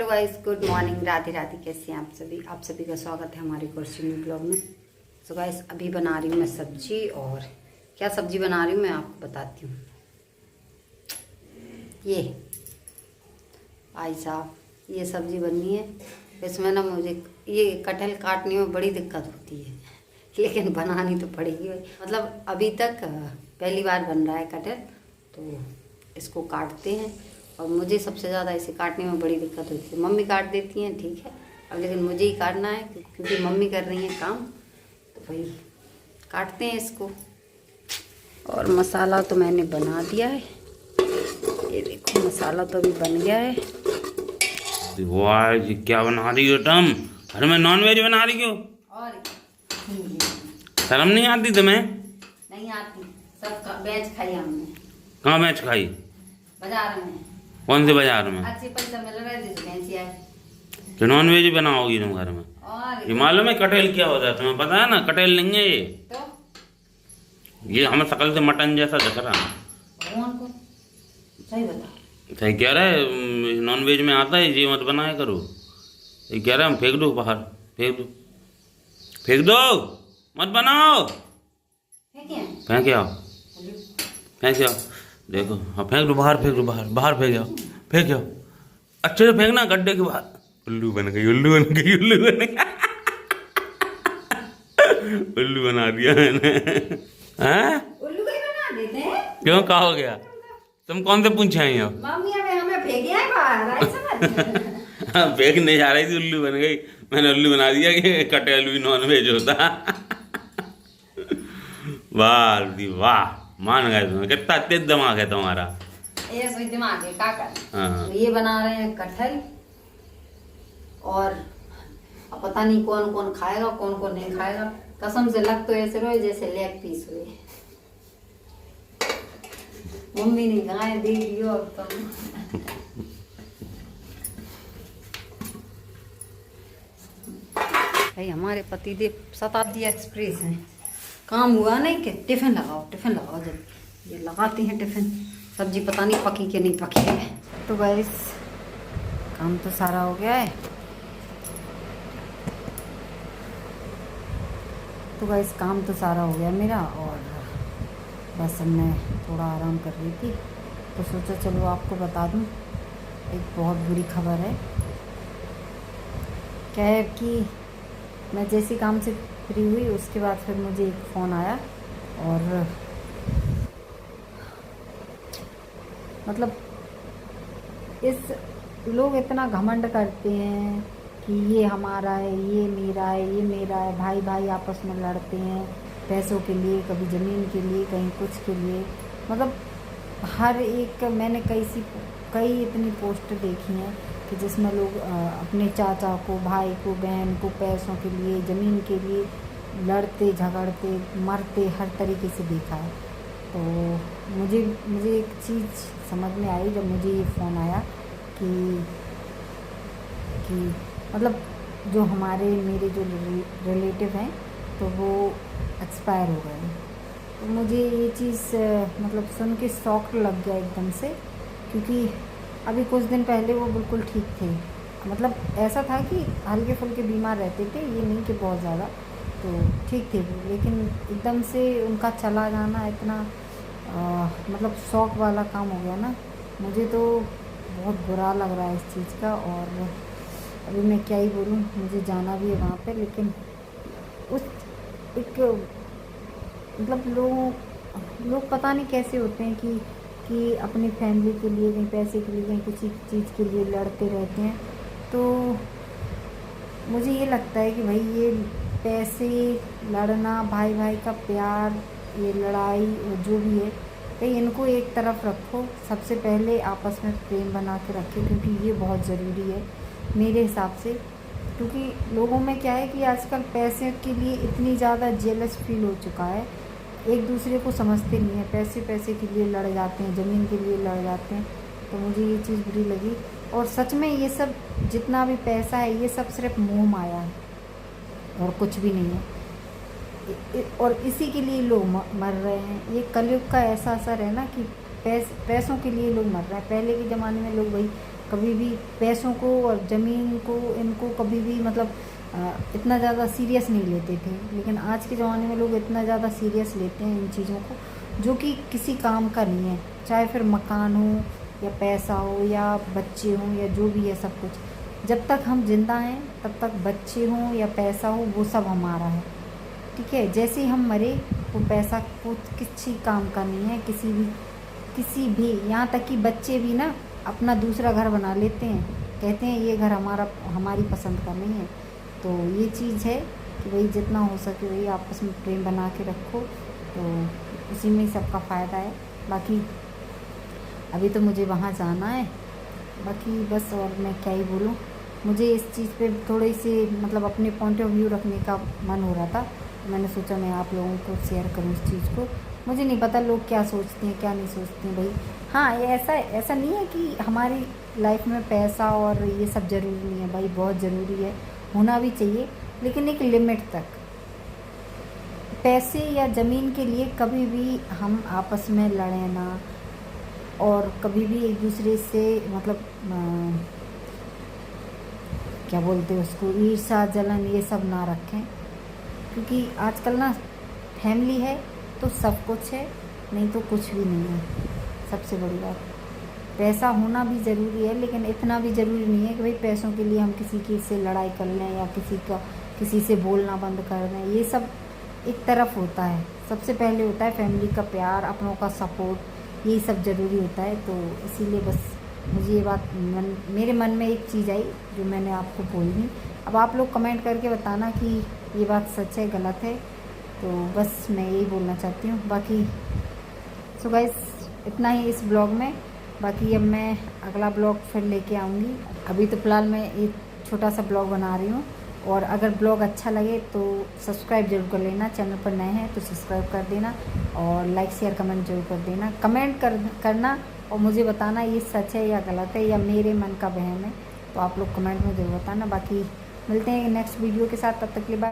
Guys, good morning, Radhe Radhe. कैसे हैं आप सभी का स्वागत है हमारे कुर्सी ब्लॉग में। सो गाइस, अभी बना रही हूँ मैं सब्जी। और क्या सब्जी बना रही हूँ मैं आपको बताती हूँ। ये भाई साहब, ये सब्जी बननी है। इसमें ना मुझे ये कटहल काटने में बड़ी दिक्कत होती है, लेकिन बनानी तो पड़ेगी। मतलब अभी तक पहली बार बन रहा है कटहल, तो इसको काटते हैं। और मुझे सबसे ज़्यादा इसे काटने में बड़ी दिक्कत होती है। मम्मी काट देती हैं, ठीक है, अब लेकिन मुझे ही काटना है क्योंकि मम्मी कर रही हैं काम, तो भाई काटते हैं इसको। और मसाला तो मैंने बना दिया है, ये देखो मसाला तो अभी बन गया है। वाह जी, क्या बना रही हो तुम? घर में नॉन वेज बना रही हो? और शर्म नहीं आती तुम्हें? नहीं आती, सब वेज खाई हमने। कहाँ वेज खाई? बाजार में। कौन से बाजार में? अच्छे पैसा मिल रहा है, भैंसी आए तो नॉन वेज बनाओगी तुम घर में? और ये मालूम है कटहल क्या होता है तुम्हें? पता है ना? कटहल नहीं है ये, तो ये हमें शकल से मटन जैसा दिख रहा है। भगवान को सही बता। सही कह रहा है, नॉन वेज में आता है, ये मत बनाया करो। ये कह रहा है हम फेंक दो बाहर, फेंक दो, फेंक दो, मत बनाओ। फेंक आओ, फेंक आओ, देखो, हाँ फेंक दो बाहर, फेंक दो बाहर, बाहर फेंक आओ, फेंक आओ, अच्छे से फेंकना गड्ढे के बाहर। उल्लू बन गई, उल्लू बन गई, उल्लू बन गई। उल्लू बना दिया मैंने। हैं? उल्लू भी बना देते हैं? क्यों, क्या हो गया? तुम कौन से पूछे आई हो? मम्मी हमें फेंके हैं बाहर, आई समझ। हाँ, फेंक नहीं जा रही थी, उल्लू बन गई। मैंने उल्लू बना दिया कि कटहल भी नॉन वेज होता। वाह दी वाह, मान गए तुम। कितना तेज दिमाग है तुम्हारा। ये सोच दिमाग है काका। हाँ। तो ये बना रहे हैं कटहल, और अब पता नहीं कौन कौन खाएगा कौन कौन नहीं खाएगा। कसम से लग तो ऐसे रहे जैसे लेग पीस हुए। मम्मी ने खाए, दे दियो अब तुम। भाई हमारे पतिदेव शताब्दी एक्सप्रेस हैं, काम हुआ नहीं कि टिफिन लगाओ, टिफिन लगाओ। जब ये लगाते हैं टिफिन, सब्जी पता नहीं पकी कि नहीं पकी है। तो गाइस, काम तो सारा हो गया है। तो गाइस, काम तो सारा हो गया मेरा, और बस अब मैं थोड़ा आराम कर रही थी, तो सोचा चलो आपको बता दूं। एक बहुत बुरी खबर है। क्या है कि मैं जैसे काम से फ्री हुई, उसके बाद फिर मुझे एक फ़ोन आया, और मतलब इस लोग इतना घमंड करते हैं कि ये हमारा है, ये मेरा है, ये मेरा है। भाई भाई आपस में लड़ते हैं पैसों के लिए, कभी ज़मीन के लिए, कहीं कुछ के लिए। मतलब हर एक, मैंने कई इतनी पोस्ट देखी हैं कि जिसमें लोग अपने चाचा को, भाई को, बहन को पैसों के लिए, ज़मीन के लिए लड़ते झगड़ते मरते, हर तरीके से देखा है। तो मुझे एक चीज़ समझ में आई जब मुझे ये फ़ोन आया कि मतलब जो मेरे जो रिलेटिव हैं, तो वो एक्सपायर हो गए। तो मुझे ये चीज़ मतलब सुन के शॉक लग गया एकदम से, क्योंकि अभी कुछ दिन पहले वो बिल्कुल ठीक थे। मतलब ऐसा था कि हल्के फुल्के बीमार रहते थे, ये नहीं कि बहुत ज़्यादा, तो ठीक थे वो। लेकिन एकदम से उनका चला जाना इतना मतलब शौक वाला काम हो गया ना। मुझे तो बहुत बुरा लग रहा है इस चीज़ का। और अभी मैं क्या ही बोलूँ, मुझे जाना भी है वहाँ पे, लेकिन उस एक मतलब लोग पता नहीं कैसे होते हैं कि अपनी फैमिली के लिए, कहीं पैसे के लिए, कहीं किसी चीज़ के लिए लड़ते रहते हैं। तो मुझे ये लगता है कि भाई ये पैसे, लड़ना, भाई भाई का प्यार, ये लड़ाई और जो भी है, भाई इनको एक तरफ रखो। सबसे पहले आपस में प्रेम बना के रखें, क्योंकि ये बहुत ज़रूरी है मेरे हिसाब से। क्योंकि लोगों में क्या है कि आजकल पैसे के लिए इतनी ज़्यादा जेलस फील हो चुका है, एक दूसरे को समझते नहीं है, पैसे के लिए लड़ जाते हैं, ज़मीन के लिए लड़ जाते हैं। तो मुझे ये चीज़ बुरी लगी। और सच में ये सब जितना भी पैसा है, ये सब सिर्फ मोह माया है और कुछ भी नहीं है। और इसी के लिए लोग मर रहे हैं। ये कलयुग का ऐसा असर है ना कि पैसों के लिए लोग मर रहे हैं। पहले के ज़माने में लोग भाई कभी भी पैसों को और ज़मीन को इनको कभी भी मतलब इतना ज़्यादा सीरियस नहीं लेते थे। लेकिन आज के ज़माने में लोग इतना ज़्यादा सीरियस लेते हैं इन चीज़ों को, जो कि किसी काम का नहीं है। चाहे फिर मकान हो या पैसा हो या बच्चे हों या जो भी है, सब कुछ जब तक हम जिंदा हैं तब तक बच्चे हों या पैसा हो वो सब हमारा है, ठीक है। जैसे ही हम मरे वो पैसा को किसी काम का नहीं है, किसी भी यहाँ तक कि बच्चे भी ना अपना दूसरा घर बना लेते हैं, कहते हैं ये घर हमारी पसंद का नहीं है। तो ये चीज़ है कि भाई जितना हो सके वही आपस में प्रेम बना के रखो, तो उसी में सबका फ़ायदा है। बाकी अभी तो मुझे वहाँ जाना है, बाकी बस और मैं क्या ही बोलूँ। मुझे इस चीज़ पे थोड़ी सी मतलब अपने पॉइंट ऑफ व्यू रखने का मन हो रहा था, मैंने सोचा मैं आप लोगों को शेयर करूँ इस चीज़ को। मुझे नहीं पता लोग क्या सोचते हैं क्या नहीं सोचते हैं भाई। हाँ, ये ऐसा नहीं है कि हमारी लाइफ में पैसा और ये सब ज़रूरी नहीं है भाई, बहुत ज़रूरी है, होना भी चाहिए, लेकिन एक लिमिट तक। पैसे या ज़मीन के लिए कभी भी हम आपस में लड़े ना, और कभी भी एक दूसरे से मतलब क्या बोलते हैं उसको, ईर्ष्या जलन ये सब ना रखें, क्योंकि आजकल ना फैमिली है तो सब कुछ है, नहीं तो कुछ भी नहीं है। सबसे बड़ी बात, पैसा होना भी ज़रूरी है, लेकिन इतना भी ज़रूरी नहीं है कि भाई पैसों के लिए हम किसी की से लड़ाई कर लें या किसी से बोलना बंद कर दें। ये सब एक तरफ होता है, सबसे पहले होता है फैमिली का प्यार, अपनों का सपोर्ट, यही सब ज़रूरी होता है। तो इसीलिए बस मुझे ये बात मेरे मन में एक चीज़ आई जो मैंने आपको बोली। अब आप लोग कमेंट करके बताना कि ये बात सच है गलत है, तो बस मैं यही बोलना चाहती हूँ। बाकी सो गाइस इतना ही इस ब्लॉग में, बाकी अब मैं अगला ब्लॉग फिर लेके आऊँगी। अभी तो फ़िलहाल मैं एक छोटा सा ब्लॉग बना रही हूँ, और अगर ब्लॉग अच्छा लगे तो सब्सक्राइब जरूर कर लेना, चैनल पर नए हैं तो सब्सक्राइब कर देना, और लाइक शेयर कमेंट जरूर कर देना। कमेंट करना और मुझे बताना ये सच है या गलत है या मेरे मन का वहम है, तो आप लोग कमेंट में ज़रूर बताना। बाकी मिलते हैं नेक्स्ट वीडियो के साथ, तब तक के लिए बाय।